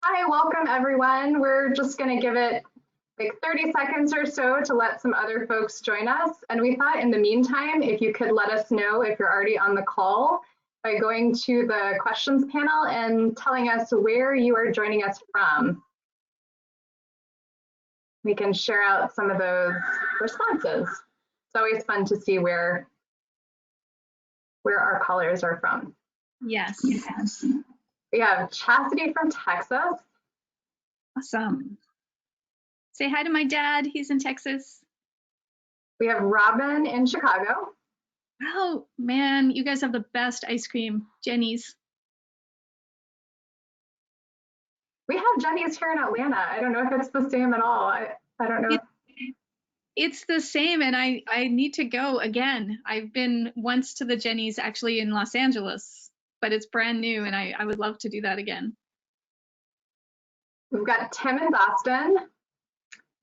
Hi, welcome everyone. We're just going to give it like 30 seconds or so to let some other folks join us. And we thought in the meantime, if you could let us know if you're already on the call by going to the questions panel and telling us where you are joining us from. We can share out some of those responses. It's always fun to see where our callers are from. Yes. We have Chastity from Texas. Awesome. Say hi to my dad. He's in Texas. We have Robin in Chicago. Oh, man, you guys have the best ice cream, Jenny's. We have Jenny's here in Atlanta. I don't know if it's the same at all. I don't know. It's the same, and I need to go again. I've been once to the Jenny's actually in Los Angeles, but it's brand new, and I would love to do that again. We've got Tim in Boston.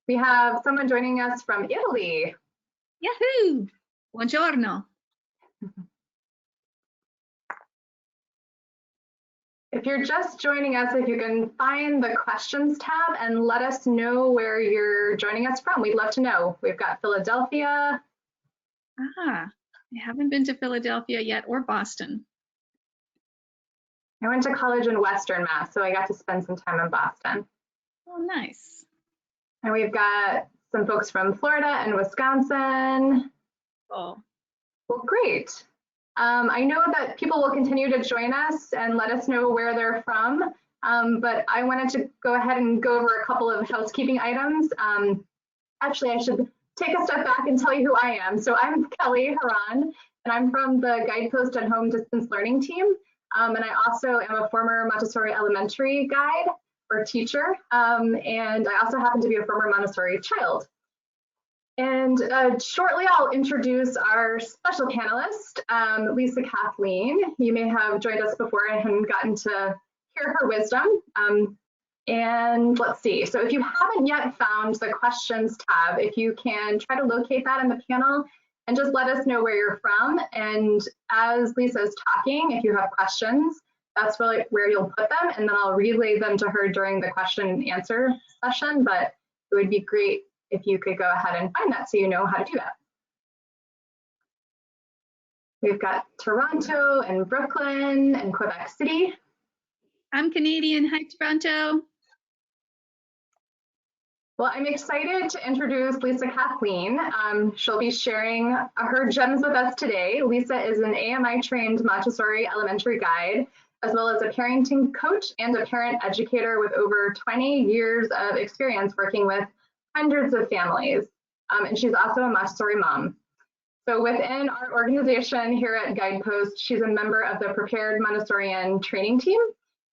We have someone joining us from Italy. Yahoo! Buongiorno. If you're just joining us, if you can find the questions tab and let us know where you're joining us from, we'd love to know. We've got Philadelphia. I haven't been to Philadelphia yet, or Boston. I went to college in Western Mass, so I got to spend some time in Boston. Oh, nice. And we've got some folks from Florida and Wisconsin. Oh. Well, great. I know that people will continue to join us and let us know where they're from, but I wanted to go ahead and go over a couple of housekeeping items. Actually, I should take a step back and tell you who I am. So I'm Kelly Haran, and I'm from the Guidepost and Home Distance Learning team. And I also am a former Montessori elementary guide or teacher, and I also happen to be a former Montessori child. And shortly, I'll introduce our special panelist, Lisa Kathleen. You may have joined us before and gotten to hear her wisdom. And let's see, so if you haven't yet found the questions tab, if you can try to locate that in the panel and just let us know where you're from. And as Lisa is talking, if you have questions, that's really where you'll put them, and then I'll relay them to her during the question and answer session. But it would be great if you could go ahead and find that so you know how to do that. We've got Toronto and Brooklyn and Quebec City. I'm Canadian. Hi, Toronto. Well, I'm excited to introduce Lisa Kathleen. She'll be sharing her gems with us today. Lisa is an AMI-trained Montessori elementary guide, as well as a parenting coach and a parent educator with over 20 years of experience working with hundreds of families. And she's also a Montessori mom. So within our organization here at Guidepost, she's a member of the Prepared Montessorian training team,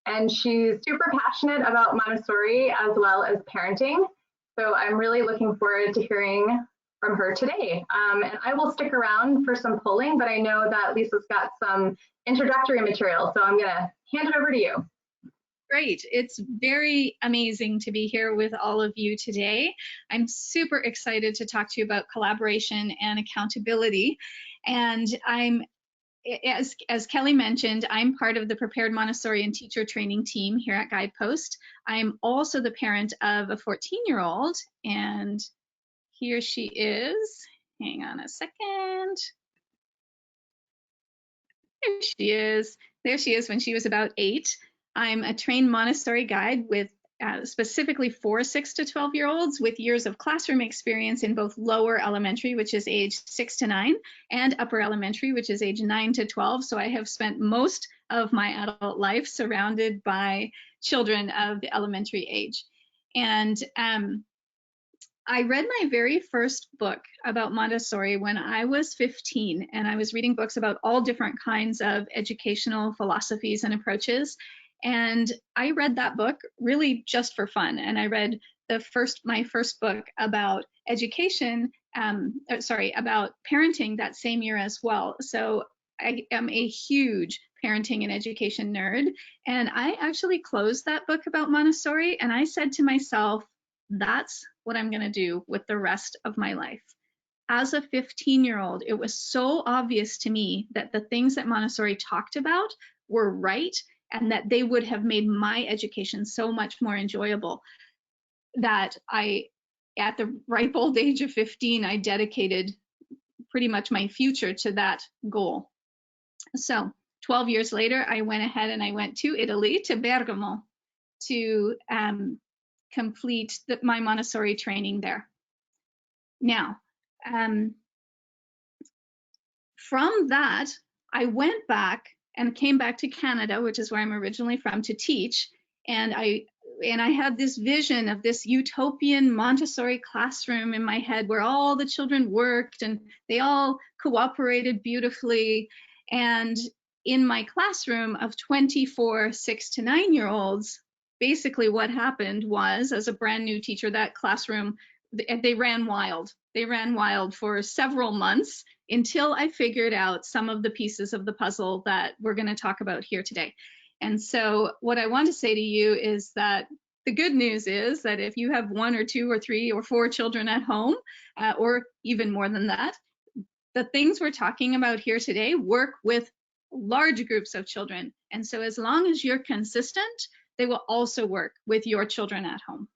and she's super passionate about Montessori as well as parenting. So I'm really looking forward to hearing from her today. And I will stick around for some polling, but I know that Lisa's got some introductory material, so I'm gonna hand it over to you. Great. It's very amazing to be here with all of you today. I'm super excited to talk to you about collaboration and accountability. And as Kelly mentioned, I'm part of the Prepared Montessorian teacher training team here at Guidepost. I'm also the parent of a 14-year-old, and here she is. Hang on a second. There she is. There she is when she was about 8. I'm a trained Montessori guide with specifically for 6 to 12-year-olds with years of classroom experience in both lower elementary, which is age 6 to 9, and upper elementary, which is age 9 to 12. So I have spent most of my adult life surrounded by children of the elementary age. And I read my very first book about Montessori when I was 15, and I was reading books about all different kinds of educational philosophies and approaches. And I read that book really just for fun. And I read my first book about education, about parenting that same year as well. So I am a huge parenting and education nerd. And I actually closed that book about Montessori, and I said to myself, that's what I'm going to do with the rest of my life. As a 15-year-old, it was so obvious to me that the things that Montessori talked about were right and that they would have made my education so much more enjoyable that at the ripe old age of 15, I dedicated pretty much my future to that goal. So 12 years later, I went ahead and I went to Italy, to Bergamo, to complete my Montessori training there. Now, from that, I went back and came back to Canada, which is where I'm originally from, to teach. And I had this vision of this utopian Montessori classroom in my head where all the children worked and they all cooperated beautifully. And in my classroom of 24 6 to 9-year-olds, basically what happened was, as a brand new teacher, that classroom, they ran wild. They ran wild for several months until I figured out some of the pieces of the puzzle that we're going to talk about here today. And so what I want to say to you is that the good news is that if you have 1 or 2 or 3 or 4 children at home, or even more than that, the things we're talking about here today work with large groups of children. And so as long as you're consistent, they will also work with your children at home.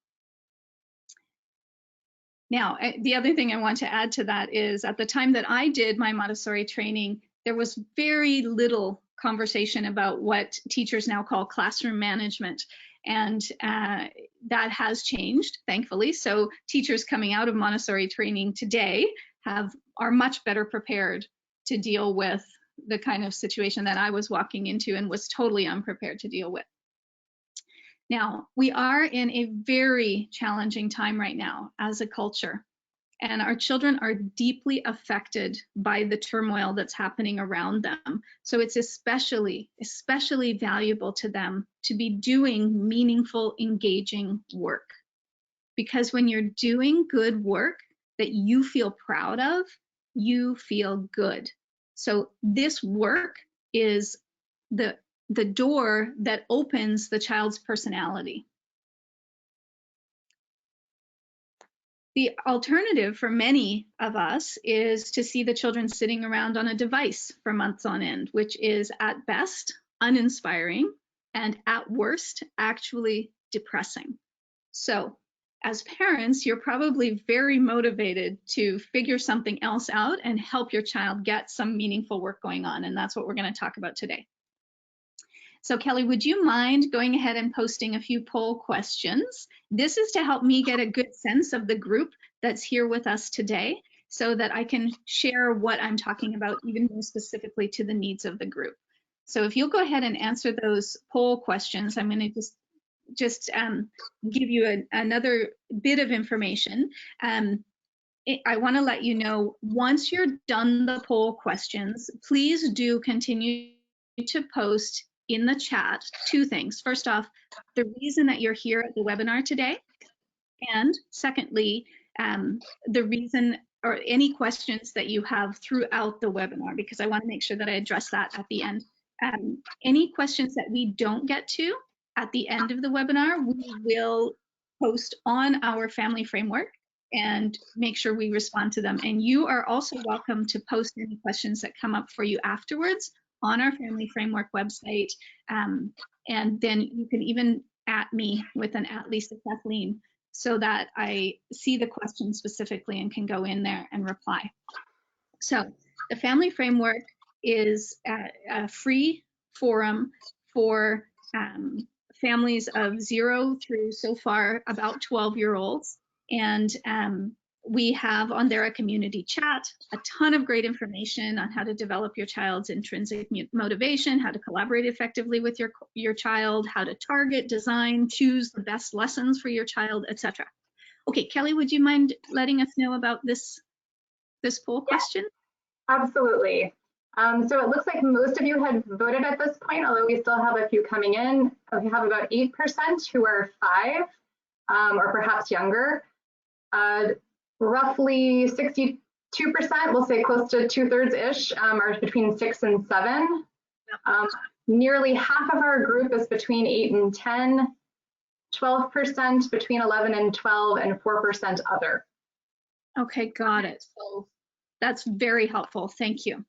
Now, the other thing I want to add to that is at the time that I did my Montessori training, there was very little conversation about what teachers now call classroom management. And that has changed, thankfully. So teachers coming out of Montessori training today are much better prepared to deal with the kind of situation that I was walking into and was totally unprepared to deal with. Now, we are in a very challenging time right now as a culture, and our children are deeply affected by the turmoil that's happening around them. So it's especially valuable to them to be doing meaningful, engaging work. Because when you're doing good work that you feel proud of, you feel good. So this work is the door that opens the child's personality. The alternative for many of us is to see the children sitting around on a device for months on end, which is at best uninspiring and at worst actually depressing. So as parents, you're probably very motivated to figure something else out and help your child get some meaningful work going on. And that's what we're going to talk about today. So Kelly, would you mind going ahead and posting a few poll questions? This is to help me get a good sense of the group that's here with us today so that I can share what I'm talking about even more specifically to the needs of the group. So if you'll go ahead and answer those poll questions, I'm going to just give you another bit of information. I want to let you know, once you're done the poll questions, please do continue to post in the chat 2 things. First off, the reason that you're here at the webinar today, and secondly, the reason or any questions that you have throughout the webinar, because I want to make sure that I address that at the end. Any questions that we don't get to at the end of the webinar, we will post on our family framework and make sure we respond to them. And you are also welcome to post any questions that come up for you afterwards on our family framework website. And then you can even @ me with an @Lisa Kathleen so that I see the question specifically and can go in there and reply. So the family framework is a free forum for families of 0 through so far about 12-year-olds. And we have on there a community chat, a ton of great information on how to develop your child's intrinsic motivation, how to collaborate effectively with your child, how to target, design, choose the best lessons for your child, etc. Okay, Kelly, would you mind letting us know about this poll question? Absolutely. So it looks like most of you had voted at this point, although we still have a few coming in. We have about 8% who are 5 or perhaps younger. Roughly 62%, we'll say close to 2/3-ish, are between 6 and 7. Nearly half of our group is between 8 and 10, 12% between 11 and 12, and 4% other. Okay, got it. So that's very helpful. Thank you.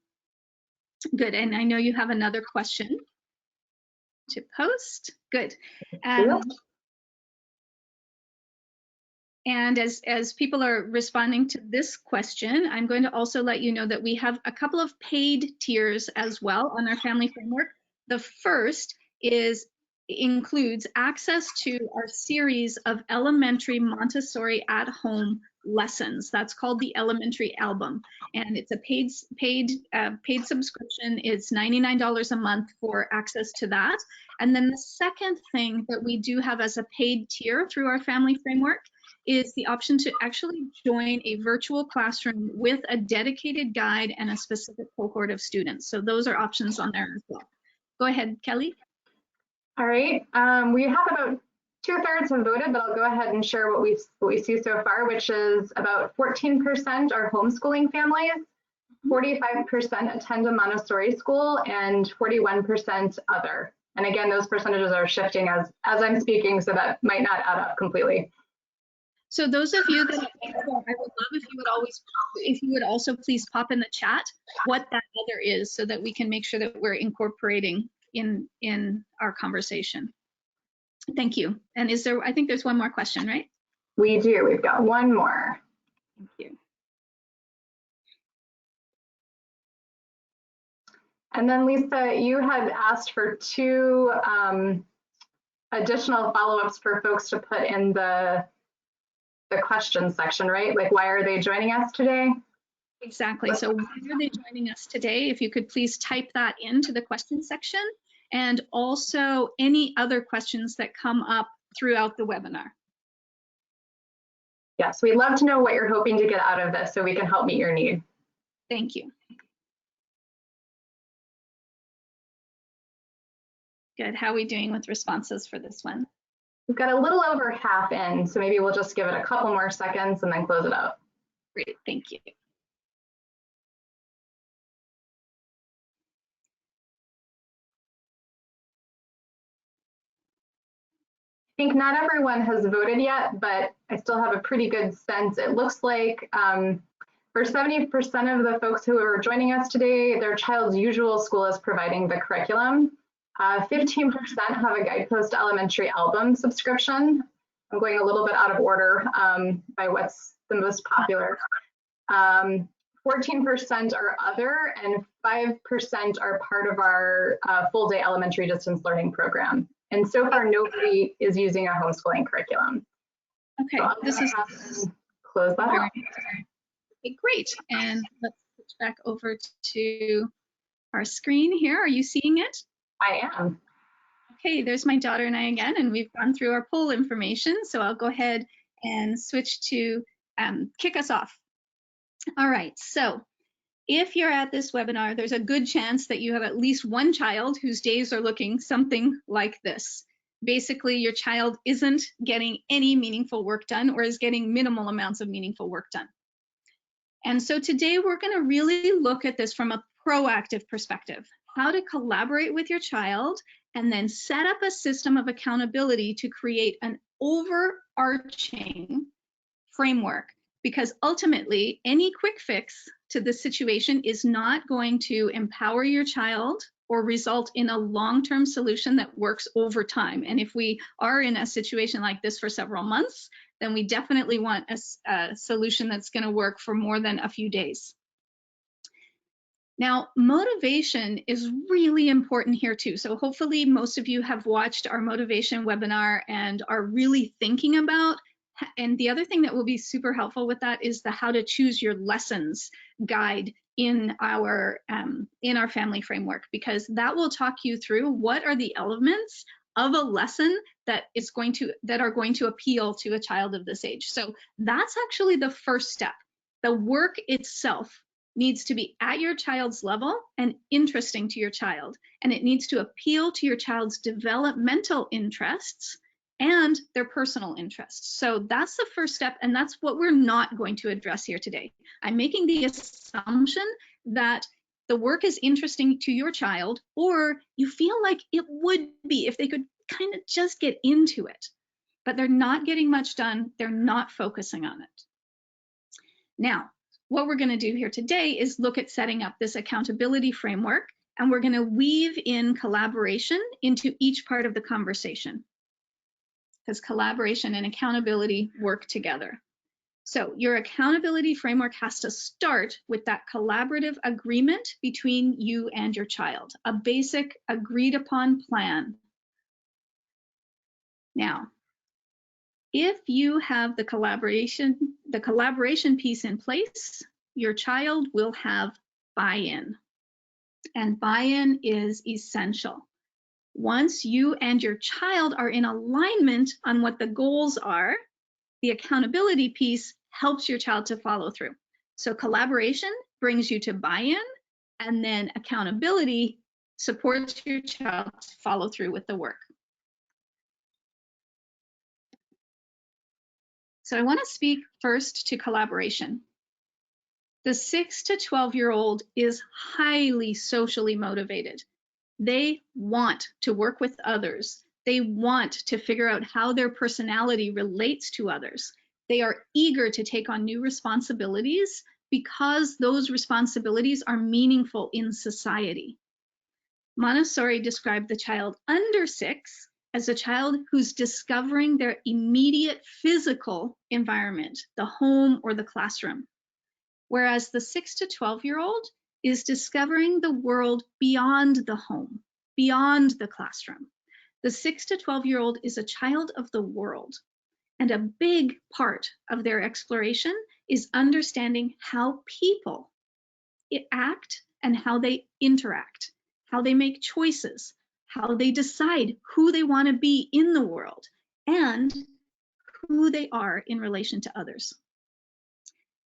Good. And I know you have another question. to post. Good. And as people are responding to this question, I'm going to also let you know that we have a couple of paid tiers as well on our family framework. The first includes access to our series of elementary Montessori at home lessons. That's called the Elementary Album, and it's a paid subscription. It's $99 a month for access to that. And then the second thing that we do have as a paid tier through our family framework is the option to actually join a virtual classroom with a dedicated guide and a specific cohort of students. So those are options on there as well. Go ahead, Kelly. All right, we have about 2/3 have voted, but I'll go ahead and share what we see so far, which is about 14% are homeschooling families, 45% attend a Montessori school, and 41% other. And again, those percentages are shifting as I'm speaking, so that might not add up completely. So those of you that I would love if you would also please pop in the chat what that other is, so that we can make sure that we're incorporating in our conversation. Thank you. And I think there's one more question, right? We do. We've got one more. Thank you. And then Lisa, you had asked for 2 additional follow-ups for folks to put in the question section, right? Like, why are they joining us today? Exactly. So why are they joining us today? If you could please type that into the question section, and also any other questions that come up throughout the webinar. Yes, we'd love to know what you're hoping to get out of this so we can help meet your need. Thank you. Good. How are we doing with responses for this one? We've got a little over half in, so maybe we'll just give it a couple more seconds and then close it out. Great. Thank you. I think not everyone has voted yet, but I still have a pretty good sense. It looks like for 70% of the folks who are joining us today, their child's usual school is providing the curriculum. 15% have a Guidepost Elementary Album subscription. I'm going a little bit out of order by what's the most popular. 14% are other, and 5% are part of our full-day elementary distance learning program. And so far, nobody is using a homeschooling curriculum. Okay, so this is close that out. Okay, great. And let's switch back over to our screen here. Are you seeing it? I am. Okay, there's my daughter and I again, and we've gone through our poll information. So I'll go ahead and switch to kick us off. All right, so if you're at this webinar, there's a good chance that you have at least one child whose days are looking something like this. Basically, your child isn't getting any meaningful work done, or is getting minimal amounts of meaningful work done. And so today we're going to really look at this from a proactive perspective, how to collaborate with your child and then set up a system of accountability to create an overarching framework. Because ultimately, any quick fix to this situation is not going to empower your child or result in a long-term solution that works over time. And if we are in a situation like this for several months, then we definitely want a solution that's going to work for more than a few days. Now, motivation is really important here too. So hopefully most of you have watched our motivation webinar and are really thinking about. And the other thing that will be super helpful with that is the how to choose your lessons guide in our family framework, because that will talk you through what are the elements of a lesson that are going to appeal to a child of this age. So that's actually the first step. The work itself needs to be at your child's level and interesting to your child, and it needs to appeal to your child's developmental interests and their personal interests. So that's the first step, and that's what we're not going to address here today. I'm making the assumption that the work is interesting to your child, or you feel like it would be if they could kind of just get into it, but they're not getting much done, they're not focusing on it. Now, what we're going to do here today is look at setting up this accountability framework and we're going to weave in collaboration into each part of the conversation, because collaboration and accountability work together. So your accountability framework has to start with that collaborative agreement between you and your child, a basic agreed upon plan. Now, if you have the collaboration piece in place, your child will have buy-in, and buy-in is essential. Once you and your child are in alignment on what the goals are, the accountability piece helps your child to follow through. So collaboration brings you to buy-in, and then accountability supports your child to follow through with the work. So I want to speak first to collaboration. The 6 to 12-year-old is highly socially motivated. They want to work with others. They want to figure out how their personality relates to others. They are eager to take on new responsibilities because those responsibilities are meaningful in society. Montessori described the child under 6 as a child who's discovering their immediate physical environment, the home or the classroom, whereas the 6 to 12-year-old is discovering the world beyond the home, beyond the classroom. The 6 to 12-year-old is a child of the world, and a big part of their exploration is understanding how people act and how they interact, how they make choices, how they decide who they want to be in the world, and who they are in relation to others.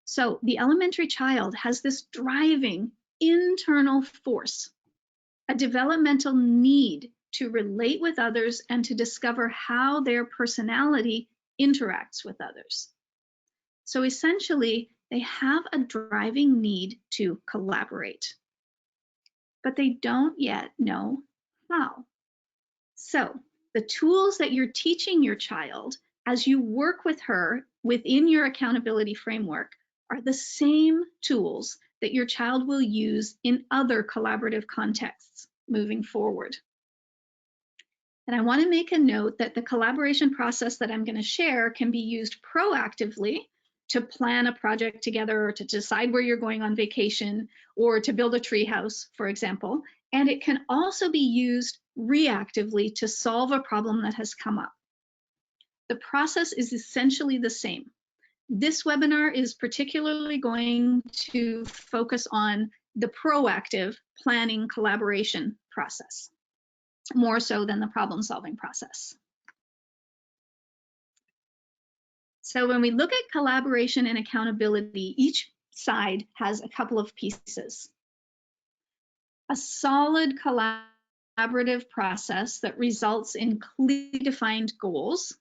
So the elementary child has this driving internal force, a developmental need to relate with others and to discover how their personality interacts with others. So essentially, they have a driving need to collaborate, but they don't yet know how. So the tools that you're teaching your child as you work with her within your accountability framework are the same tools that your child will use in other collaborative contexts moving forward. And I want to make a note that the collaboration process that I'm going to share can be used proactively to plan a project together, or to decide where you're going on vacation, or to build a treehouse, for example. And it can also be used reactively to solve a problem that has come up. The process is essentially the same. This webinar is particularly going to focus on the proactive planning collaboration process, more so than the problem-solving process. So when we look at collaboration and accountability, each side has a couple of pieces. A solid collaborative process that results in clearly defined goals,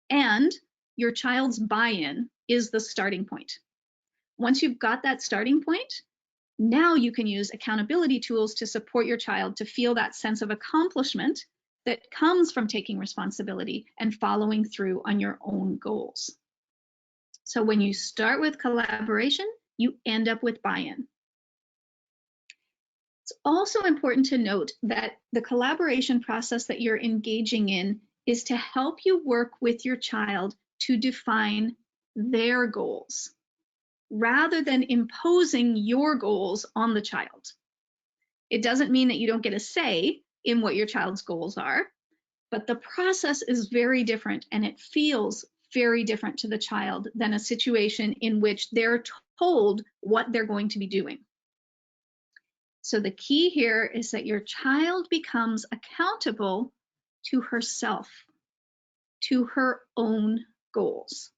and your child's buy-in is the starting point. Once you've got that starting point, now you can use accountability tools to support your child to feel that sense of accomplishment that comes from taking responsibility and following through on your own goals. So when you start with collaboration, you end up with buy-in. It's also important to note that the collaboration process that you're engaging in is to help you work with your child to define their goals, rather than imposing your goals on the child. It doesn't mean that you don't get a say in what your child's goals are, but the process is very different, and it feels very different to the child than a situation in which they're told what they're going to be doing. So the key here is that your child becomes accountable to herself, to her own goals.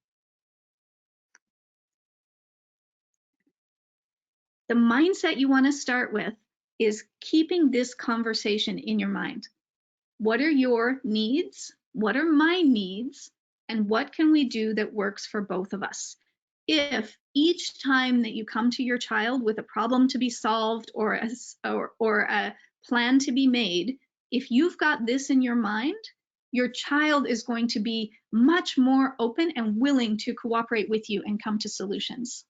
The mindset you want to start with is keeping this conversation in your mind. What are your needs? What are my needs? And what can we do that works for both of us? If each time that you come to your child with a problem to be solved or a plan to be made, if you've got this in your mind, your child is going to be much more open and willing to cooperate with you and come to solutions.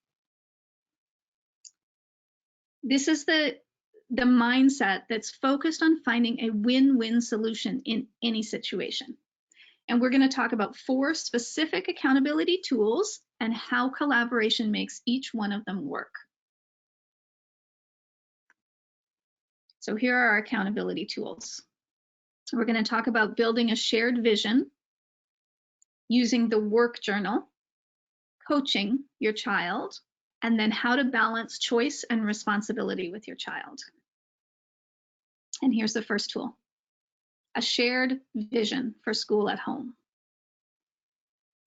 This is the the mindset that's focused on finding a win-win solution in any situation. And we're going to talk about 4 specific accountability tools and how collaboration makes each one of them work. So here are our accountability tools. We're going to talk about building a shared vision, using the work journal, coaching your child, and then how to balance choice and responsibility with your child. And here's the first tool, a shared vision for school at home.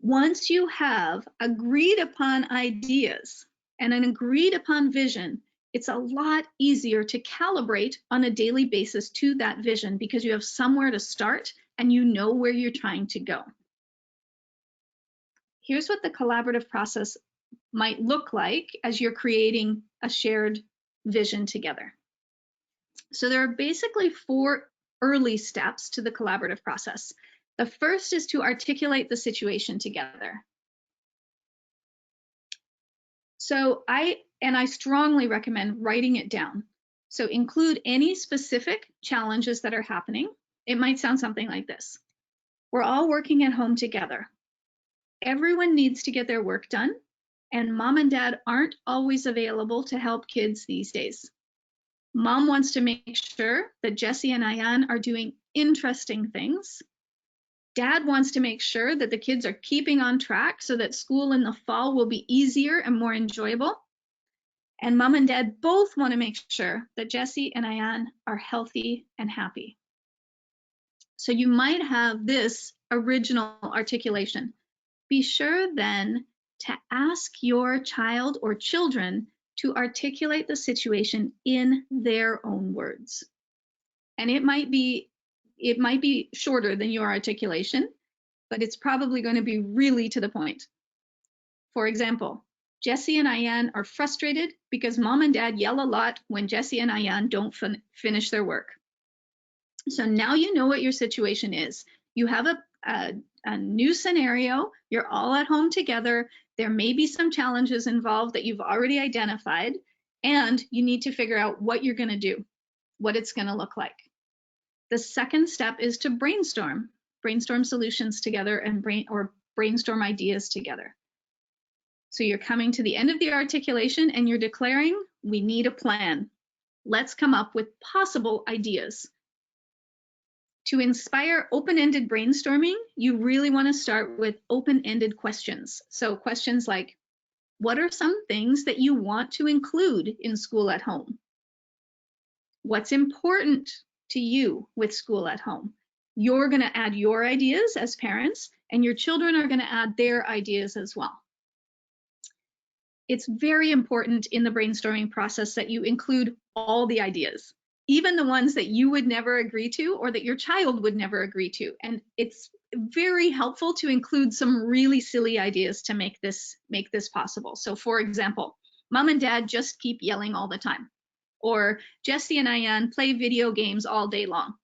Once you have agreed upon ideas and an agreed upon vision, it's a lot easier to calibrate on a daily basis to that vision because you have somewhere to start and you know where you're trying to go. Here's what the collaborative process might look like as you're creating a shared vision together. So there are basically 4 early steps to the collaborative process. The first is to articulate the situation together. So I strongly recommend writing it down. So include any specific challenges that are happening. It might sound something like this. We're all working at home together. Everyone needs to get their work done, and mom and dad aren't always available to help kids these days. Mom wants to make sure that Jessie and Ayan are doing interesting things. Dad wants to make sure that the kids are keeping on track so that school in the fall will be easier and more enjoyable. And mom and dad both want to make sure that Jessie and Ayan are healthy and happy. So you might have this original articulation. Be sure then to ask your child or children to articulate the situation in their own words. And it might be shorter than your articulation, but it's probably going to be really to the point. For example, Jessie and Ayan are frustrated because mom and dad yell a lot when Jessie and Ayan don't finish their work. So now you know what your situation is. You have a new scenario, you're all at home together, there may be some challenges involved that you've already identified, and you need to figure out what you're going to do, what it's going to look like. The second step is to brainstorm solutions together and brainstorm ideas together. So you're coming to the end of the articulation and you're declaring, we need a plan. Let's come up with possible ideas. To inspire open-ended brainstorming, you really want to start with open-ended questions. So questions like, what are some things that you want to include in school at home? What's important to you with school at home? You're going to add your ideas as parents, and your children are going to add their ideas as well. It's very important in the brainstorming process that you include all the ideas, even the ones that you would never agree to or that your child would never agree to. And it's very helpful to include some really silly ideas to make this possible. So for example, mom and dad just keep yelling all the time, or Jessie and Ayan play video games all day long.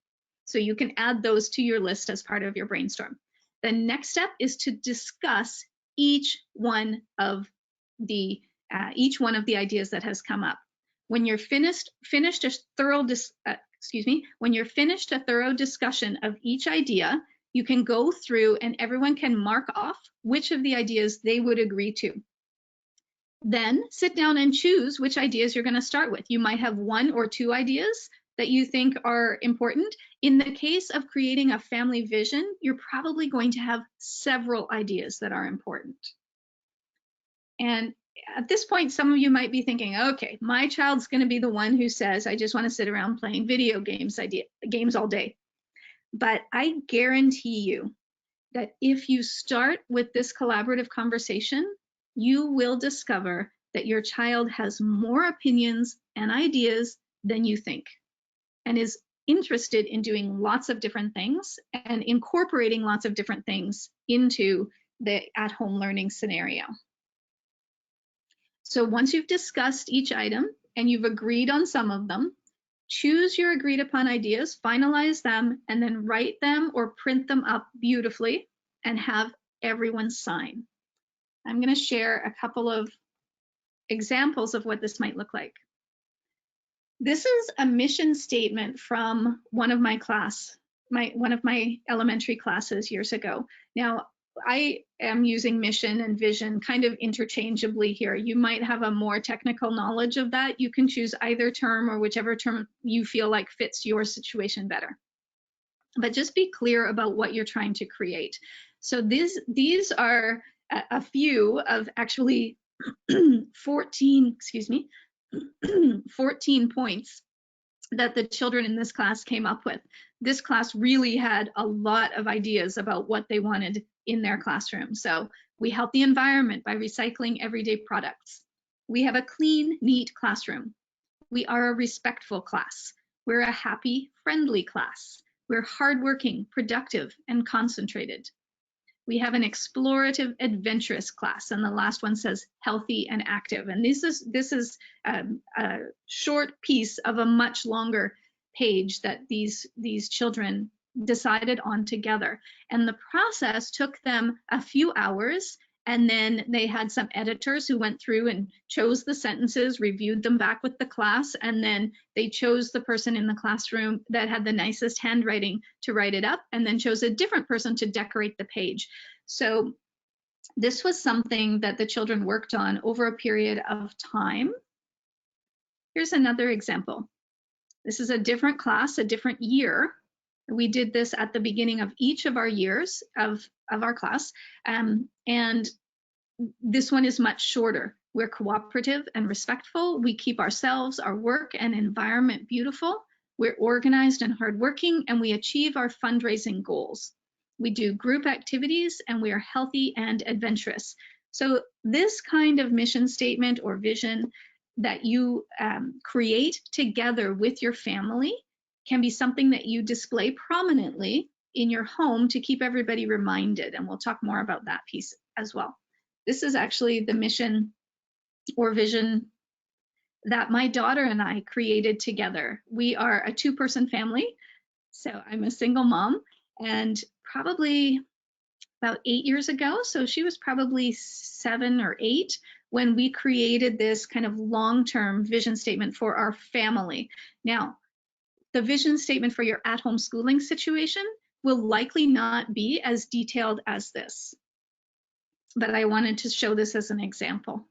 So you can add those to your list as part of your brainstorm. The next step is to discuss each one of the ideas that has come up. When you're finished a thorough discussion of each idea, you can go through and everyone can mark off which of the ideas they would agree to. Then sit down and choose which ideas you're going to start with. You might have 1 or 2 ideas that you think are important. In the case of creating a family vision, you're probably going to have several ideas that are important. And at this point, some of you might be thinking, okay, my child's going to be the one who says, I just want to sit around playing video games all day. But I guarantee you that if you start with this collaborative conversation, you will discover that your child has more opinions and ideas than you think, and is interested in doing lots of different things and incorporating lots of different things into the at-home learning scenario. So once you've discussed each item and you've agreed on some of them, choose your agreed upon ideas, finalize them, and then write them or print them up beautifully and have everyone sign. I'm going to share a couple of examples of what this might look like. This is a mission statement from one of my elementary classes years ago. Now, I am using mission and vision kind of interchangeably here. You might have a more technical knowledge of that. You can choose either term or whichever term you feel like fits your situation better. But just be clear about what you're trying to create. So these are a few of actually 14 points that the children in this class came up with. This class really had a lot of ideas about what they wanted in their classroom. So we help the environment by recycling everyday products. We have a clean, neat classroom. We are a respectful class. We're a happy, friendly class. We're hardworking, productive, and concentrated. We have an explorative, adventurous class, and the last one says healthy and active. And this is a short piece of a much longer page that these children decided on together. And the process took them a few hours, and then they had some editors who went through and chose the sentences, reviewed them back with the class, and then they chose the person in the classroom that had the nicest handwriting to write it up, and then chose a different person to decorate the page. So this was something that the children worked on over a period of time. Here's another example. This is a different class, a different year. We did this at the beginning of each of our years of our class. And this one is much shorter. We're cooperative and respectful. We keep ourselves, our work, and environment beautiful. We're organized and hardworking, and we achieve our fundraising goals. We do group activities, and we are healthy and adventurous. So this kind of mission statement or vision that you create together with your family can be something that you display prominently in your home to keep everybody reminded, and we'll talk more about that piece as well. This is actually the mission or vision that my daughter and I created together. We are a two-person family, so I'm a single mom, and probably about 8 years ago, so she was probably 7 or 8, when we created this kind of long-term vision statement for our family. Now, the vision statement for your at-home schooling situation will likely not be as detailed as this, but I wanted to show this as an example.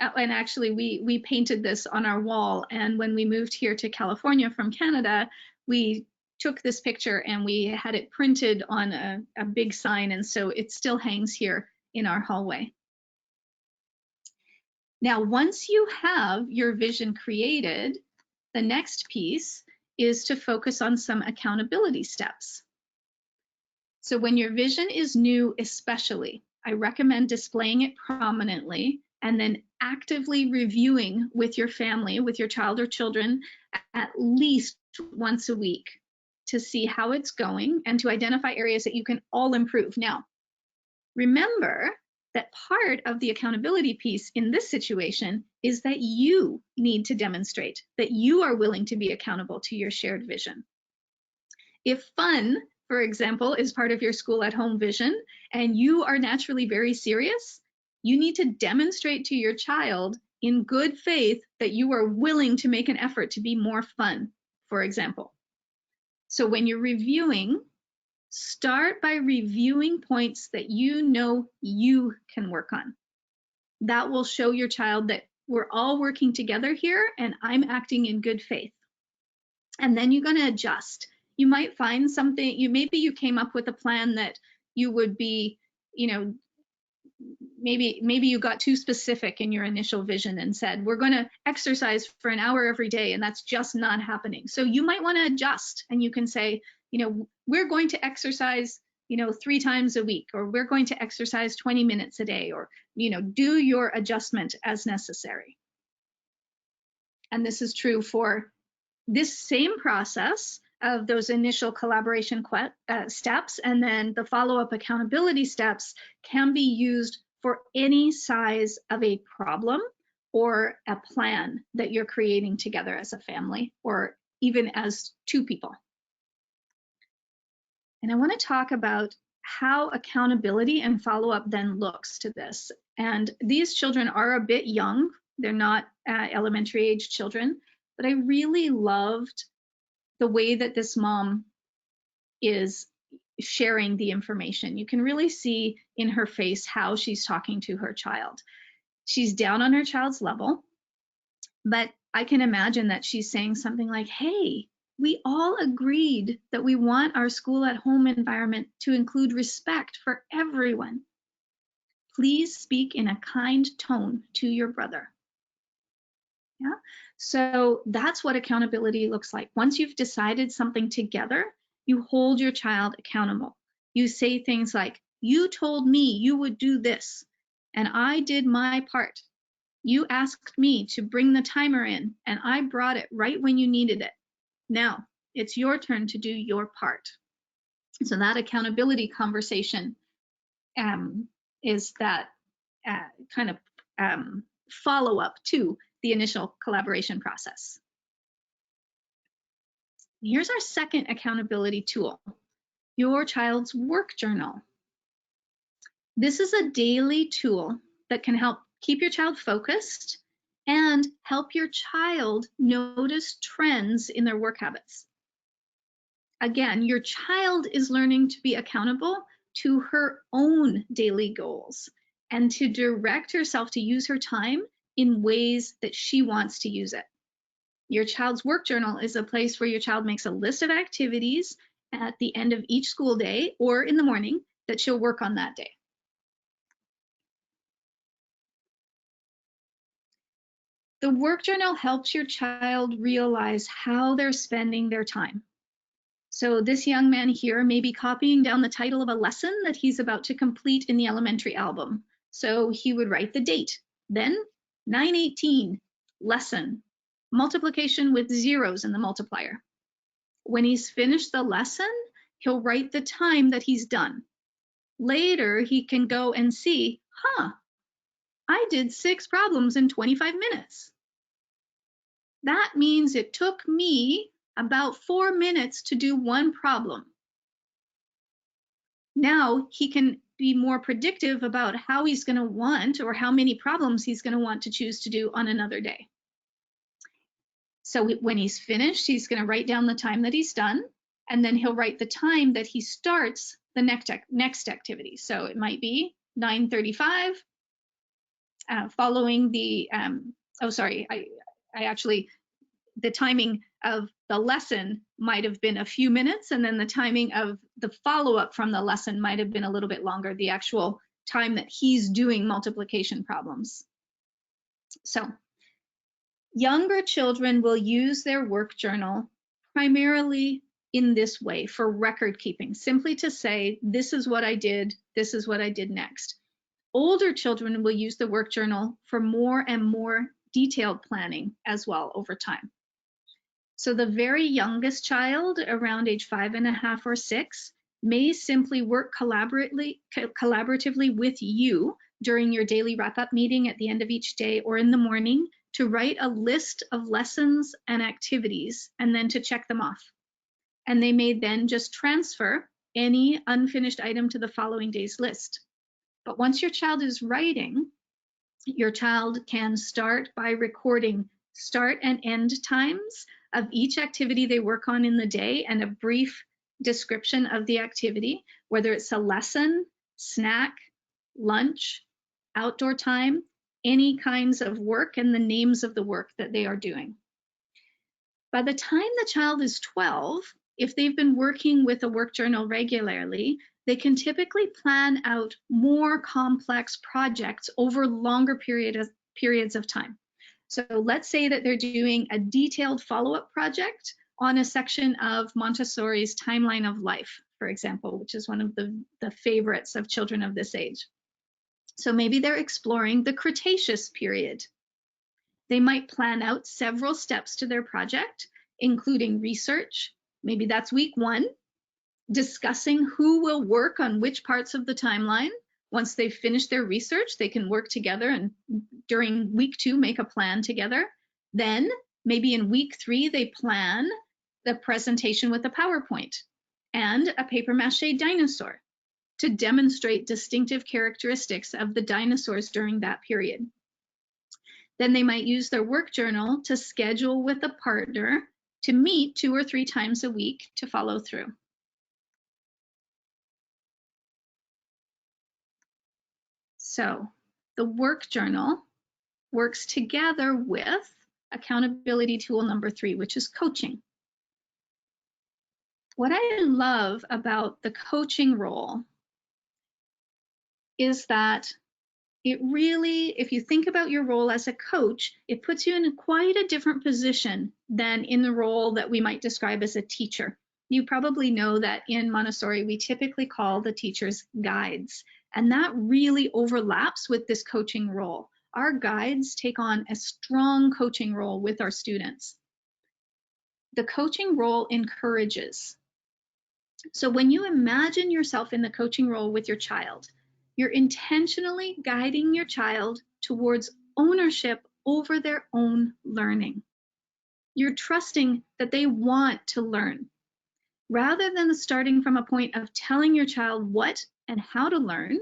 And actually, we painted this on our wall, and when we moved here to California from Canada, we took this picture and we had it printed on a big sign, and so it still hangs here in our hallway. Now, once you have your vision created, the next piece is to focus on some accountability steps. So when your vision is new, especially, I recommend displaying it prominently and then actively reviewing with your family, with your child or children, at least once a week to see how it's going and to identify areas that you can all improve. Now, remember that part of the accountability piece in this situation is that you need to demonstrate that you are willing to be accountable to your shared vision. If fun, for example, is part of your school at home vision and you are naturally very serious, you need to demonstrate to your child in good faith that you are willing to make an effort to be more fun, for example. So when you're reviewing, start by reviewing points that you know you can work on. That will show your child that we're all working together here and I'm acting in good faith. And then you're going to adjust. You might find something, maybe you came up with a plan that you would be, maybe you got too specific in your initial vision and said, we're going to exercise for an hour every day, and that's just not happening. So you might want to adjust, and you can say, we're going to exercise, 3 times a week, or we're going to exercise 20 minutes a day, or, do your adjustment as necessary. And this is true for this same process of those initial collaboration steps, and then the follow-up accountability steps can be used for any size of a problem or a plan that you're creating together as a family or even as 2 people. And I want to talk about how accountability and follow-up then looks to this. And these children are a bit young They're not elementary age children, but I really loved the way that this mom is sharing the information. You can really see in her face how she's talking to her child. She's down on her child's level, but I can imagine that she's saying something like, hey, we all agreed that we want our school at home environment to include respect for everyone. Please speak in a kind tone to your brother. Yeah, so that's what accountability looks like. Once you've decided something together, you hold your child accountable. You say things like, you told me you would do this, and I did my part. You asked me to bring the timer in, and I brought it right when you needed it. Now, it's your turn to do your part. So that accountability conversation is that kind of follow-up to the initial collaboration process. Here's our second accountability tool, your child's work journal. This is a daily tool that can help keep your child focused and help your child notice trends in their work habits. Again, your child is learning to be accountable to her own daily goals and to direct herself to use her time in ways that she wants to use it. Your child's work journal is a place where your child makes a list of activities at the end of each school day or in the morning that she'll work on that day. The work journal helps your child realize how they're spending their time. So this young man here may be copying down the title of a lesson that he's about to complete in the elementary album. So he would write the date, then 9:18, lesson, multiplication with zeros in the multiplier. When he's finished the lesson, he'll write the time that he's done. Later, he can go and see, I did 6 problems in 25 minutes. That means it took me about 4 minutes to do 1 problem. Now he can be more predictive about how he's going to want or how many problems he's going to want to choose to do on another day. So when he's finished, he's going to write down the time that he's done, and then he'll write the time that he starts the next activity. So it might be 9:35, following the, the timing of the lesson might have been a few minutes, and then the timing of the follow-up from the lesson might have been a little bit longer, the actual time that he's doing multiplication problems. So younger children will use their work journal primarily in this way for record keeping, simply to say, this is what I did, this is what I did next. Older children will use the work journal for more and more detailed planning as well over time. So the very youngest child, around age 5.5 or 6, may simply work collaboratively with you during your daily wrap-up meeting at the end of each day or in the morning to write a list of lessons and activities and then to check them off. And they may then just transfer any unfinished item to the following day's list. But once your child is writing, your child can start by recording start and end times of each activity they work on in the day and a brief description of the activity, whether it's a lesson, snack, lunch, outdoor time, any kinds of work, and the names of the work that they are doing. By the time the child is 12, if they've been working with a work journal regularly, they can typically plan out more complex projects over longer periods of time. So let's say that they're doing a detailed follow-up project on a section of Montessori's Timeline of Life, for example, which is one of the favorites of children of this age. So maybe they're exploring the Cretaceous period. They might plan out several steps to their project, including research. Maybe that's week 1, discussing who will work on which parts of the timeline. Once they've finished their research, they can work together and during week 2, make a plan together. Then maybe in week 3, they plan the presentation with a PowerPoint and a paper mache dinosaur to demonstrate distinctive characteristics of the dinosaurs during that period. Then they might use their work journal to schedule with a partner to meet 2 or 3 times a week to follow through. So the work journal works together with accountability tool number 3, which is coaching. What I love about the coaching role is that it really, if you think about your role as a coach, it puts you in quite a different position than in the role that we might describe as a teacher. You probably know that in Montessori, we typically call the teachers guides, and that really overlaps with this coaching role. Our guides take on a strong coaching role with our students. The coaching role encourages. So when you imagine yourself in the coaching role with your child, you're intentionally guiding your child towards ownership over their own learning. You're trusting that they want to learn. Rather than starting from a point of telling your child what and how to learn,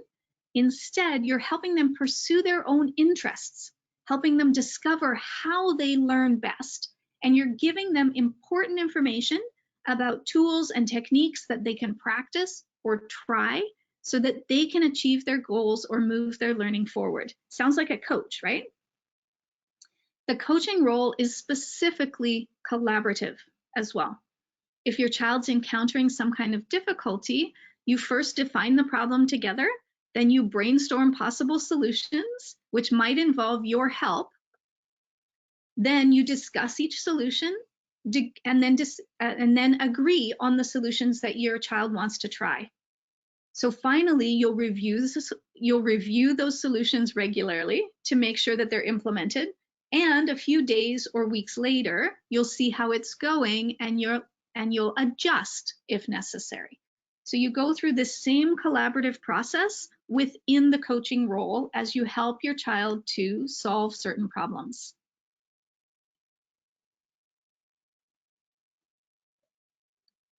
instead, you're helping them pursue their own interests, helping them discover how they learn best, and you're giving them important information about tools and techniques that they can practice or try so that they can achieve their goals or move their learning forward. Sounds like a coach, right? The coaching role is specifically collaborative as well. If your child's encountering some kind of difficulty, you first define the problem together, then you brainstorm possible solutions, which might involve your help. Then you discuss each solution and then agree on the solutions that your child wants to try. So finally, you'll review those solutions regularly to make sure that they're implemented. And a few days or weeks later, you'll see how it's going and you'll adjust if necessary. So you go through this same collaborative process within the coaching role as you help your child to solve certain problems.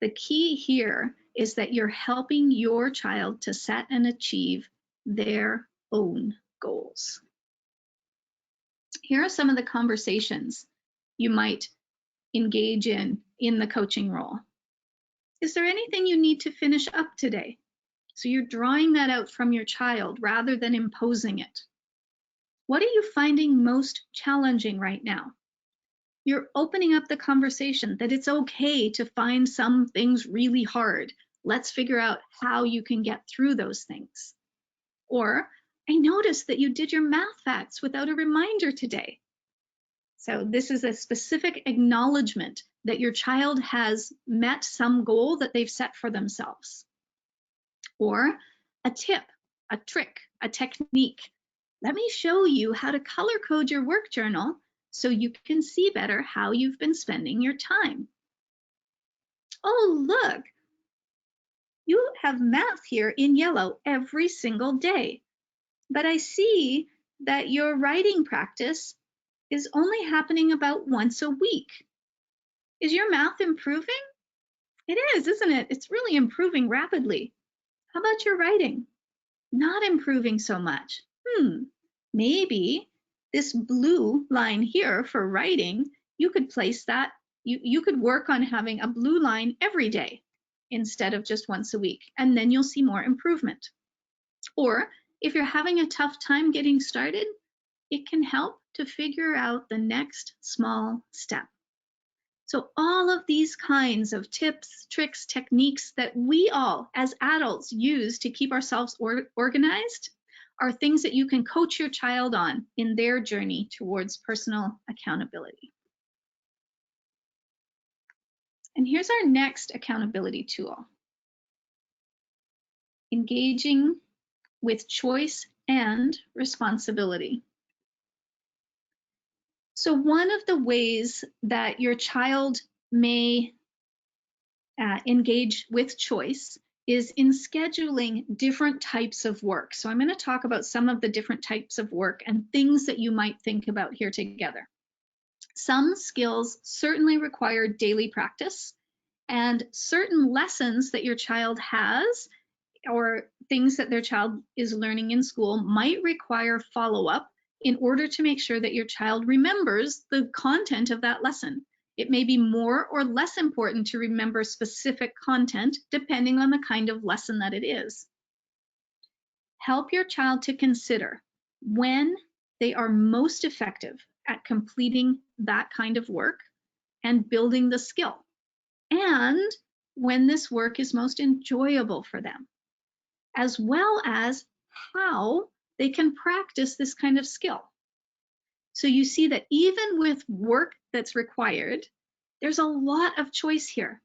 The key here is that you're helping your child to set and achieve their own goals. Here are some of the conversations you might engage in the coaching role. Is there anything you need to finish up today? So you're drawing that out from your child rather than imposing it. What are you finding most challenging right now? You're opening up the conversation that it's okay to find some things really hard. Let's figure out how you can get through those things. Or, I noticed that you did your math facts without a reminder today. So this is a specific acknowledgement that your child has met some goal that they've set for themselves. Or a tip, a trick, a technique. Let me show you how to color code your work journal so you can see better how you've been spending your time. Oh, look, you have math here in yellow every single day, but I see that your writing practice is only happening about once a week. Is your math improving? It is, isn't it? It's really improving rapidly. How about your writing? Not improving so much. Maybe this blue line here for writing, you could place that, you could work on having a blue line every day instead of just once a week, and then you'll see more improvement. Or if you're having a tough time getting started, it can help to figure out the next small step. So all of these kinds of tips, tricks, techniques that we all as adults use to keep ourselves organized are things that you can coach your child on in their journey towards personal accountability. And here's our next accountability tool: engaging with choice and responsibility. So one of the ways that your child may engage with choice is in scheduling different types of work. So I'm going to talk about some of the different types of work and things that you might think about here together. Some skills certainly require daily practice, and certain lessons that your child has or things that their child is learning in school might require follow-up in order to make sure that your child remembers the content of that lesson. It may be more or less important to remember specific content depending on the kind of lesson that it is. Help your child to consider when they are most effective at completing that kind of work and building the skill, and when this work is most enjoyable for them, as well as how they can practice this kind of skill. So you see that even with work that's required, there's a lot of choice here.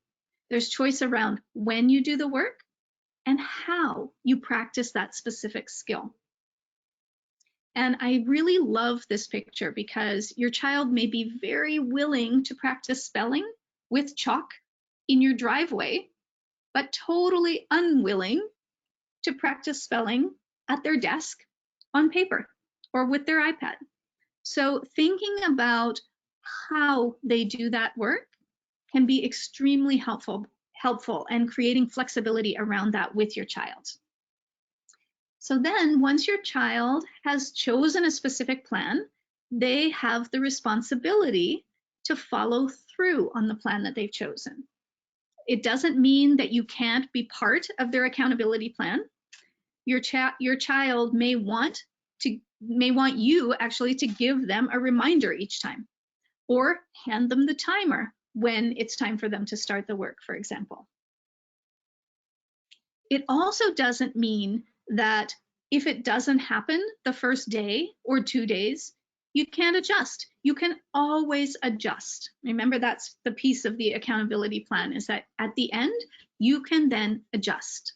There's choice around when you do the work and how you practice that specific skill. And I really love this picture because your child may be very willing to practice spelling with chalk in your driveway, but totally unwilling to practice spelling at their desk on paper or with their iPad. So thinking about how they do that work can be extremely helpful and creating flexibility around that with your child. So then once your child has chosen a specific plan, they have the responsibility to follow through on the plan that they've chosen. It doesn't mean that you can't be part of their accountability plan. Your child may want you actually to give them a reminder each time, or hand them the timer when it's time for them to start the work, for example. It also doesn't mean that if it doesn't happen the first day or 2 days, you can't adjust. You can always adjust. Remember, that's the piece of the accountability plan, is that at the end, you can then adjust.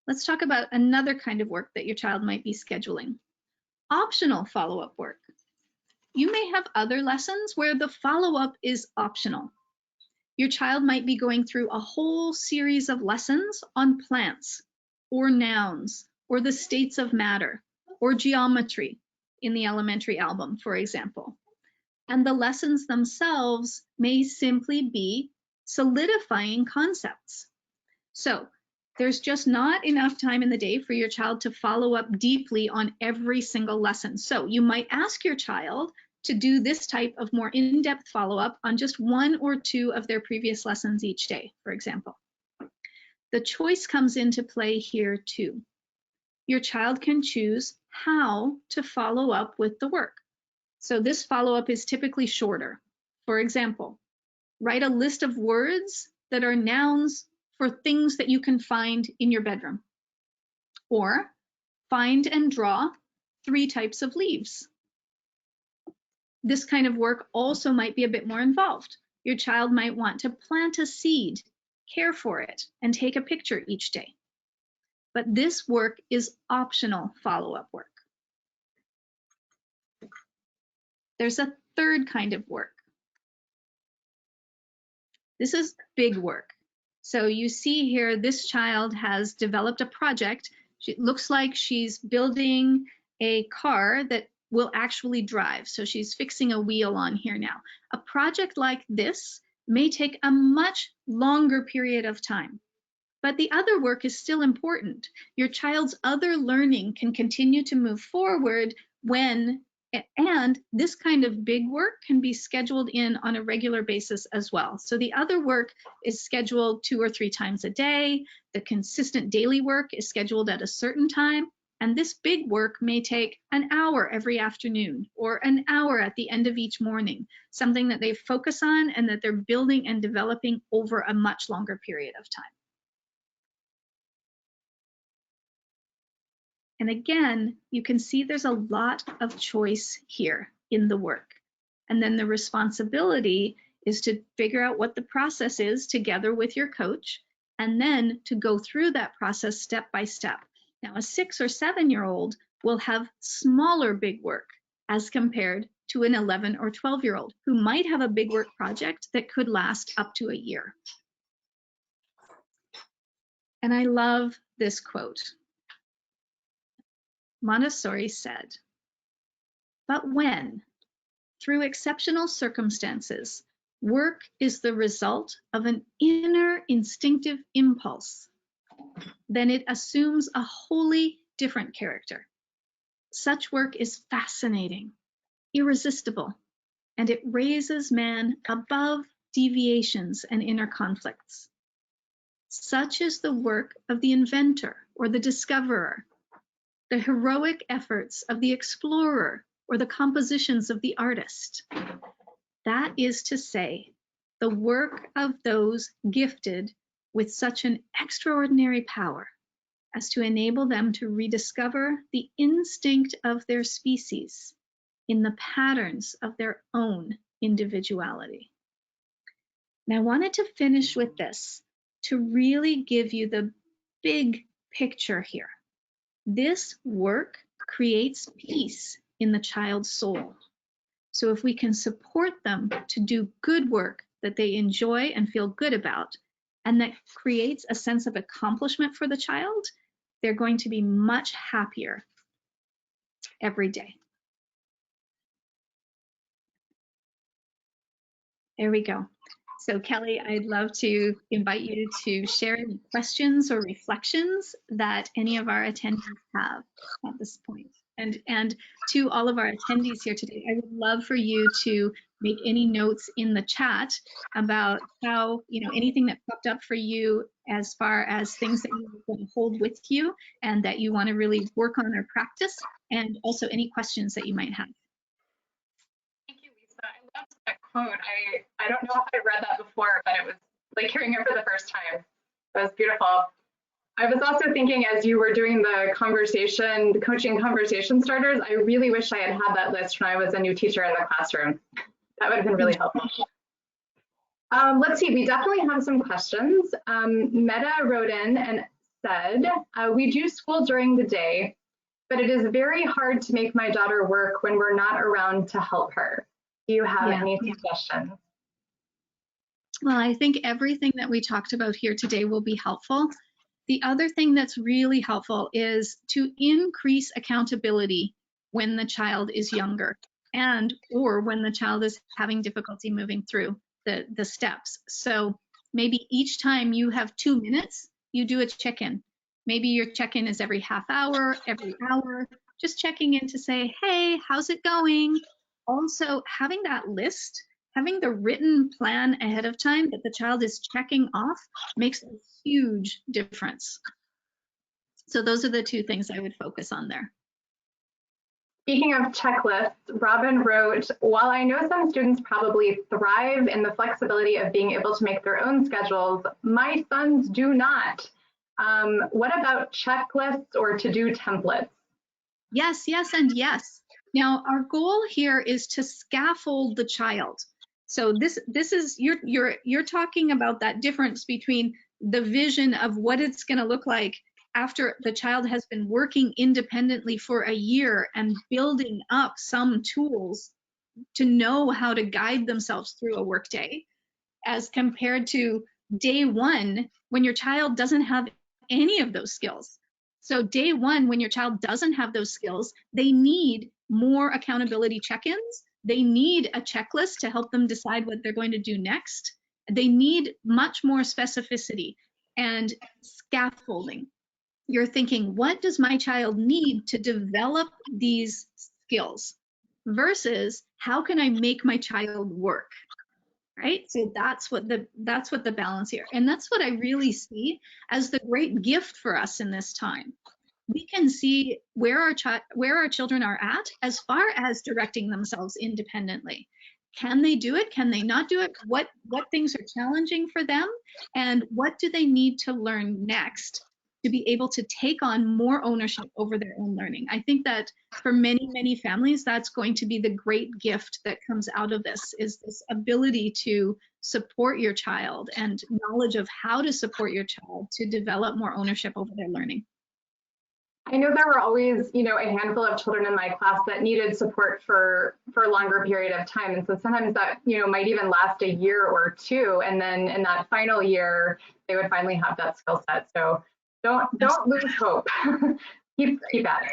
Let's talk about another kind of work that your child might be scheduling. Optional follow-up work. You may have other lessons where the follow-up is optional. Your child might be going through a whole series of lessons on plants or nouns or the states of matter or geometry in the elementary album, for example. And the lessons themselves may simply be solidifying concepts. So there's just not enough time in the day for your child to follow up deeply on every single lesson. So you might ask your child to do this type of more in-depth follow-up on just 1 or 2 of their previous lessons each day, for example. The choice comes into play here too. Your child can choose how to follow up with the work. So this follow-up is typically shorter. For example, write a list of words that are nouns for things that you can find in your bedroom. Or find and draw 3 types of leaves. This kind of work also might be a bit more involved. Your child might want to plant a seed, care for it, and take a picture each day. But this work is optional follow-up work. There's a third kind of work. This is big work. So you see here, this child has developed a project. It looks like she's building a car that will actually drive. So she's fixing a wheel on here now. A project like this may take a much longer period of time, but the other work is still important. Your child's other learning can continue to move forward and this kind of big work can be scheduled in on a regular basis as well. So the other work is scheduled 2 or 3 times a day. The consistent daily work is scheduled at a certain time. And this big work may take an hour every afternoon or an hour at the end of each morning, something that they focus on and that they're building and developing over a much longer period of time. And again, you can see there's a lot of choice here in the work. And then the responsibility is to figure out what the process is together with your coach, and then to go through that process step by step. Now, a 6 or 7-year-old will have smaller big work as compared to an 11 or 12-year-old who might have a big work project that could last up to a year. And I love this quote. Montessori said, "But when, through exceptional circumstances, work is the result of an inner instinctive impulse, then it assumes a wholly different character. Such work is fascinating, irresistible, and it raises man above deviations and inner conflicts. Such is the work of the inventor or the discoverer, the heroic efforts of the explorer or the compositions of the artist. That is to say, the work of those gifted with such an extraordinary power as to enable them to rediscover the instinct of their species in the patterns of their own individuality. And I wanted to finish with this to really give you the big picture here. This work creates peace in the child's soul. So if we can support them to do good work that they enjoy and feel good about, and that creates a sense of accomplishment for the child, they're going to be much happier every day. There we go. So Kelly, I'd love to invite you to share any questions or reflections that any of our attendees have at this point. And to all of our attendees here today, I would love for you to make any notes in the chat about how, anything that popped up for you as far as things that you want to hold with you and that you want to really work on or practice, and also any questions that you might have. Thank you, Lisa. I loved that quote. I don't know if I read that before, but it was like hearing it for the first time. It was beautiful. I was also thinking as you were doing the coaching conversation starters, I really wish I had had that list when I was a new teacher in the classroom. That would have been really helpful. Let's see, we definitely have some questions. Meta wrote in and said, we do school during the day, but it is very hard to make my daughter work when we're not around to help her. Do you have any suggestions? Well, I think everything that we talked about here today will be helpful. The other thing that's really helpful is to increase accountability when the child is younger or when the child is having difficulty moving through the steps. So maybe each time you have 2 minutes, you do a check-in. Maybe your check-in is every half hour, every hour, just checking in to say, hey, how's it going? Also, having that list, having the written plan ahead of time that the child is checking off makes a huge difference. So those are the two things I would focus on there. Speaking of checklists, Robin wrote, while I know some students probably thrive in the flexibility of being able to make their own schedules, my sons do not. What about checklists or to-do templates? Yes, yes, and yes. Now, our goal here is to scaffold the child. So this is you're talking about that difference between the vision of what it's going to look like after the child has been working independently for a year and building up some tools to know how to guide themselves through a workday, as compared to day one when your child doesn't have any of those skills. So day one, when your child doesn't have those skills, they need more accountability check-ins. They need a checklist to help them decide what they're going to do next. They need much more specificity and scaffolding. You're thinking, what does my child need to develop these skills versus how can I make my child work? Right? So that's what the balance here. And that's what I really see as the great gift for us in this time. We can see where our children are at as far as directing themselves independently. Can they do it? Can they not do it? What things are challenging for them? And what do they need to learn next to be able to take on more ownership over their own learning? I think that for many, many families, that's going to be the great gift that comes out of this, is this ability to support your child and knowledge of how to support your child to develop more ownership over their learning. I know there were always, a handful of children in my class that needed support for a longer period of time. And so sometimes that, might even last a year or two. And then in that final year, they would finally have that skill set. So don't lose hope. keep at it.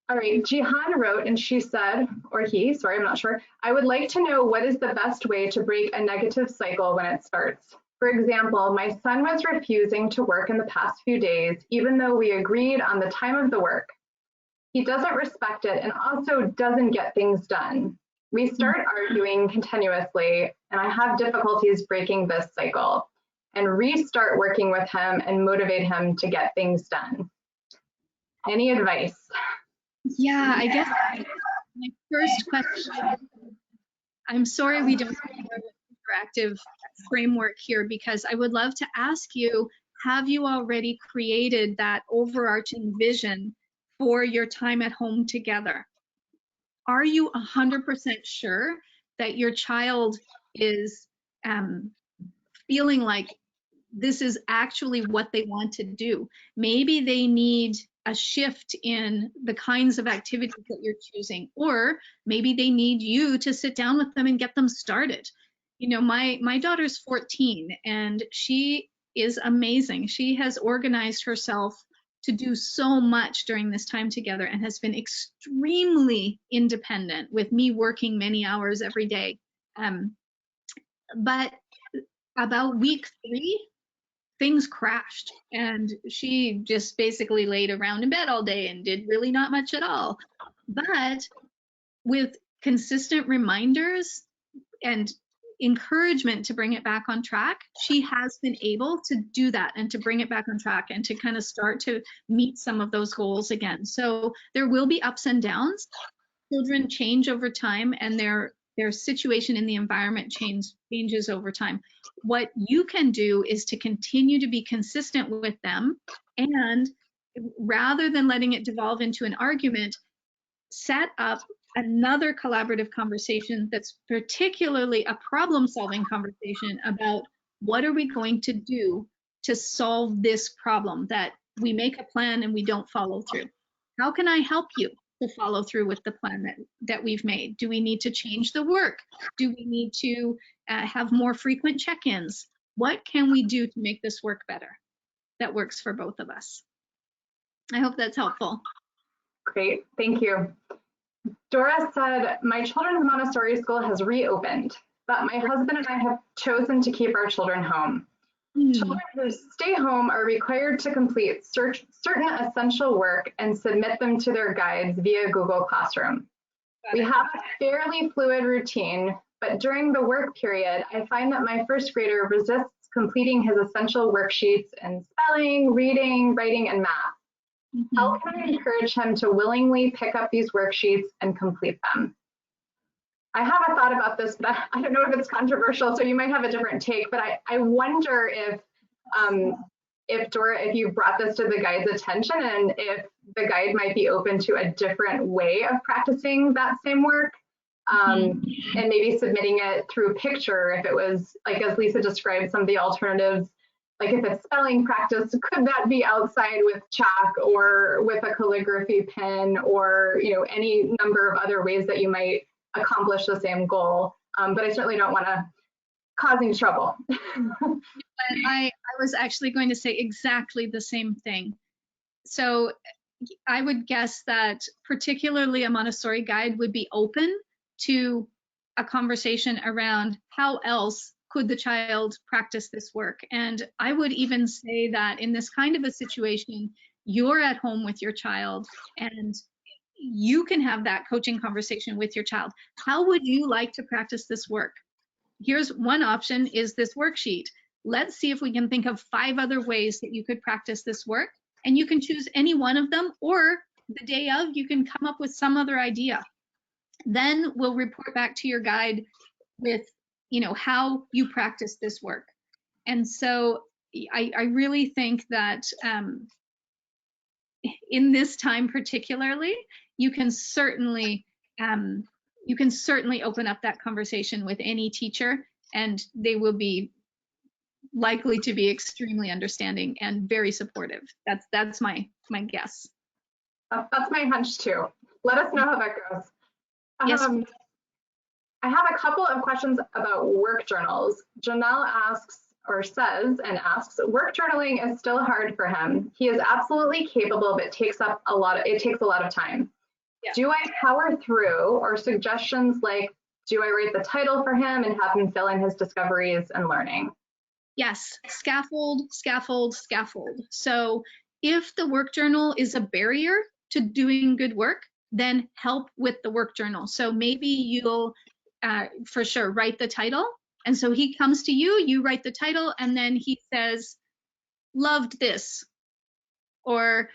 All right, Jihan wrote, and she said, or he, sorry, I'm not sure, I would like to know what is the best way to break a negative cycle when it starts. For example, my son was refusing to work in the past few days, even though we agreed on the time of the work. He doesn't respect it and also doesn't get things done. We start arguing continuously, and I have difficulties breaking this cycle and restart working with him and motivate him to get things done. Any advice? Yeah, I guess my first question, I'm sorry we don't have more of an interactive framework here, because I would love to ask you, have you already created that overarching vision for your time at home together? Are you 100% sure that your child is feeling like this is actually what they want to do? Maybe they need a shift in the kinds of activities that you're choosing, or maybe they need you to sit down with them and get them started. You know, my daughter's 14 and she is amazing. She has organized herself to do so much during this time together and has been extremely independent, with me working many hours every day. But about week 3, things crashed and she just basically laid around in bed all day and did really not much at all. But with consistent reminders and encouragement to bring it back on track, she has been able to do that and to bring it back on track and to kind of start to meet some of those goals again. So there will be ups and downs. Children change over time, and their situation in the environment changes over time. What you can do is to continue to be consistent with them, and rather than letting it devolve into an argument, set up another collaborative conversation that's particularly a problem-solving conversation about what are we going to do to solve this problem that we make a plan and we don't follow through. How can I help you to follow through with the plan that we've made? Do we need to change the work? Do we need to have more frequent check-ins? What can we do to make this work better that works for both of us? I hope that's helpful. Great, thank you. Dora said, my children's Montessori school has reopened, but my husband and I have chosen to keep our children home. Children who stay home are required to complete certain essential work and submit them to their guides via Google Classroom. We have a fairly fluid routine, but during the work period, I find that my first grader resists completing his essential worksheets in spelling, reading, writing, and math. How can I encourage him to willingly pick up these worksheets and complete them? I have a thought about this, but I don't know if it's controversial, so you might have a different take, but I wonder if Dora, if you brought this to the guide's attention and if the guide might be open to a different way of practicing that same work, and maybe submitting it through picture, if it was, like as Lisa described, some of the alternatives, like if it's spelling practice, could that be outside with chalk or with a calligraphy pen, or any number of other ways that you might accomplish the same goal, but I certainly don't want to cause any trouble. I was actually going to say exactly the same thing. So I would guess that particularly a Montessori guide would be open to a conversation around how else could the child practice this work. And I would even say that in this kind of a situation, you're at home with your child and you can have that coaching conversation with your child. How would you like to practice this work? Here's one option, is this worksheet. Let's see if we can think of 5 other ways that you could practice this work. And you can choose any one of them, or the day of, you can come up with some other idea. Then we'll report back to your guide with, how you practice this work. And so I really think that in this time particularly, you can certainly open up that conversation with any teacher, and they will be likely to be extremely understanding and very supportive. That's my guess. That's my hunch too. Let us know how that goes. Yes. I have a couple of questions about work journals. Janelle asks, work journaling is still hard for him. He is absolutely capable, but it takes a lot of time. Yeah. Do I power through, or suggestions like, do I write the title for him and have him fill in his discoveries and learning? Yes, scaffold, scaffold, scaffold. So if the work journal is a barrier to doing good work, then help with the work journal. So maybe you'll for sure write the title. And so he comes to you, you write the title, and then he says, loved this, or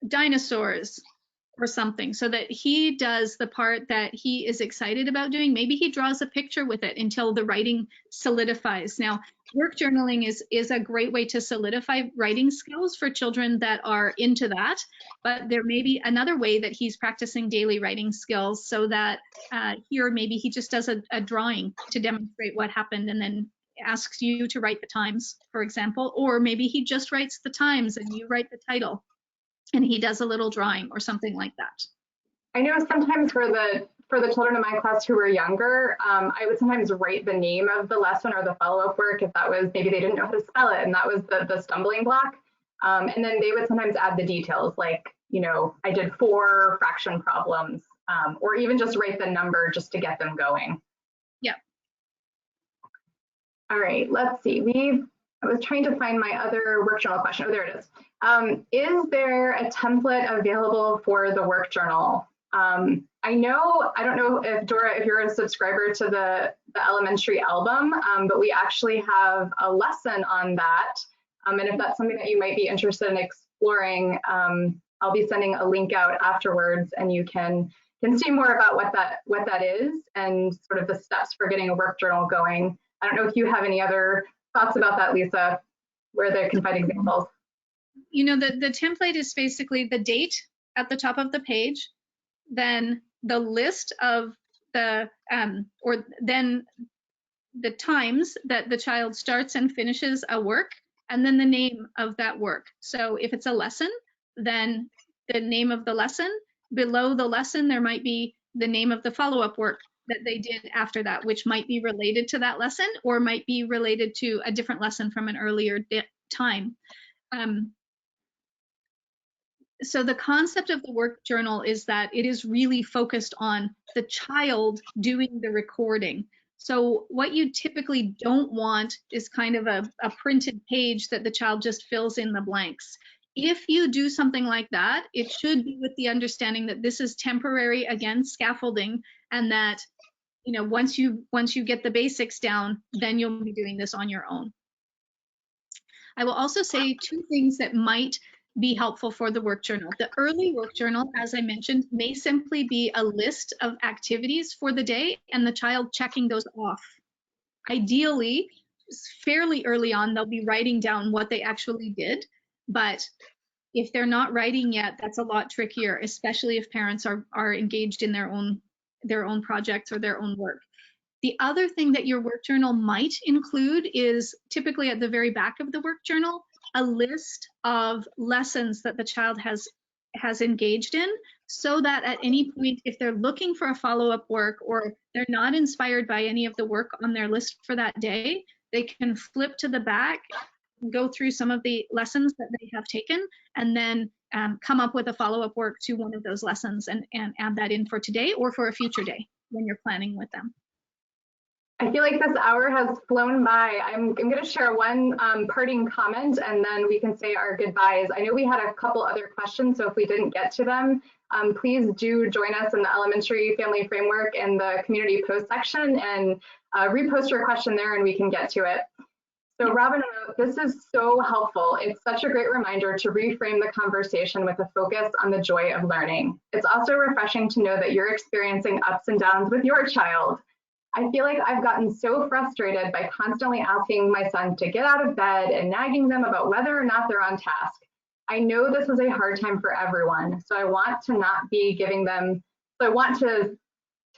dinosaurs, or something, so that he does the part that he is excited about doing. Maybe he draws a picture with it until the writing solidifies. Now, work journaling is a great way to solidify writing skills for children that are into that, but there may be another way that he's practicing daily writing skills, so that here maybe he just does a drawing to demonstrate what happened and then asks you to write the times, for example, or maybe he just writes the times and you write the title and he does a little drawing or something like that. I know sometimes for the children in my class who were younger, I would sometimes write the name of the lesson or the follow-up work if that was, maybe they didn't know how to spell it and that was the stumbling block. And then they would sometimes add the details, like, you know, I did 4 fraction problems, or even just write the number just to get them going. Yeah. All right, let's see. I was trying to find my other work journal question. Oh, there it is. Is there a template available for the work journal? I don't know if Dora, if you're a subscriber to the elementary album, but we actually have a lesson on that. And if that's something that you might be interested in exploring, I'll be sending a link out afterwards, and you can see more about what that is and sort of the steps for getting a work journal going. I don't know if you have any other thoughts about that, Lisa, where they can find examples. You know, the template is basically the date at the top of the page, then the list of the, or then the times that the child starts and finishes a work, and then the name of that work. So if it's a lesson, then the name of the lesson. Below the lesson, there might be the name of the follow-up work that they did after that, which might be related to that lesson or might be related to a different lesson from an earlier time. So the concept of the work journal is that it is really focused on the child doing the recording. So what you typically don't want is kind of a printed page that the child just fills in the blanks. If you do something like that, it should be with the understanding that this is temporary, again, scaffolding, and that, you know, once you get the basics down, then you'll be doing this on your own. I will also say 2 things that might be helpful for the work journal. The early work journal, as I mentioned, may simply be a list of activities for the day and the child checking those off. Ideally, fairly early on, they'll be writing down what they actually did, but if they're not writing yet, that's a lot trickier, especially if parents are engaged in their own projects or their own work. The other thing that your work journal might include is typically at the very back of the work journal, a list of lessons that the child has engaged in, so that at any point, if they're looking for a follow-up work or they're not inspired by any of the work on their list for that day, they can flip to the back, go through some of the lessons that they have taken, and then come up with a follow-up work to one of those lessons and add that in for today or for a future day when you're planning with them. I feel like this hour has flown by. I'm going to share one parting comment, and then we can say our goodbyes. I know we had a couple other questions, so if we didn't get to them, please do join us in the Elementary Family Framework in the community post section and repost your question there, and we can get to it. So Robin, this is so helpful. It's such a great reminder to reframe the conversation with a focus on the joy of learning. It's also refreshing to know that you're experiencing ups and downs with your child. I feel like I've gotten so frustrated by constantly asking my son to get out of bed and nagging them about whether or not they're on task. I know this is a hard time for everyone, so I want to not be giving them, so I want to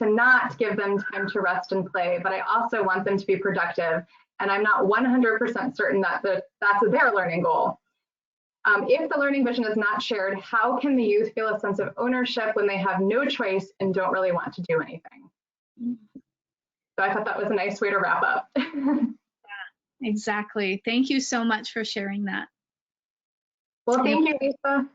not give them time to rest and play, but I also want them to be productive. And I'm not 100% certain that that's their learning goal. If the learning vision is not shared, how can the youth feel a sense of ownership when they have no choice and don't really want to do anything? So I thought that was a nice way to wrap up. Yeah, exactly. Thank you so much for sharing that. Well, thank you, Lisa.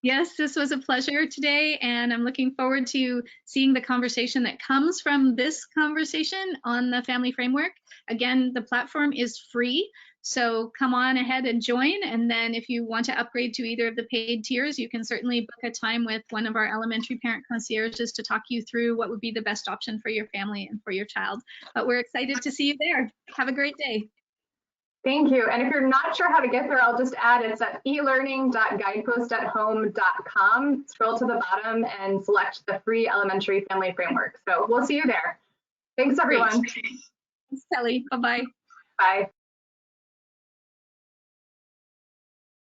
Yes, this was a pleasure today, and I'm looking forward to seeing the conversation that comes from this conversation on the Family Framework. Again, the platform is free, So come on ahead and join. And then if you want to upgrade to either of the paid tiers, you can certainly book a time with one of our elementary parent concierges to talk you through what would be the best option for your family and for your child. But we're excited to see you there. Have a great day. Thank you. And if you're not sure how to get there, I'll just add it's at elearning.guidepostathome.com. Scroll to the bottom and select the free elementary family framework. So we'll see you there. Thanks, everyone. Great. Thanks, Kelly. Bye-bye. Bye.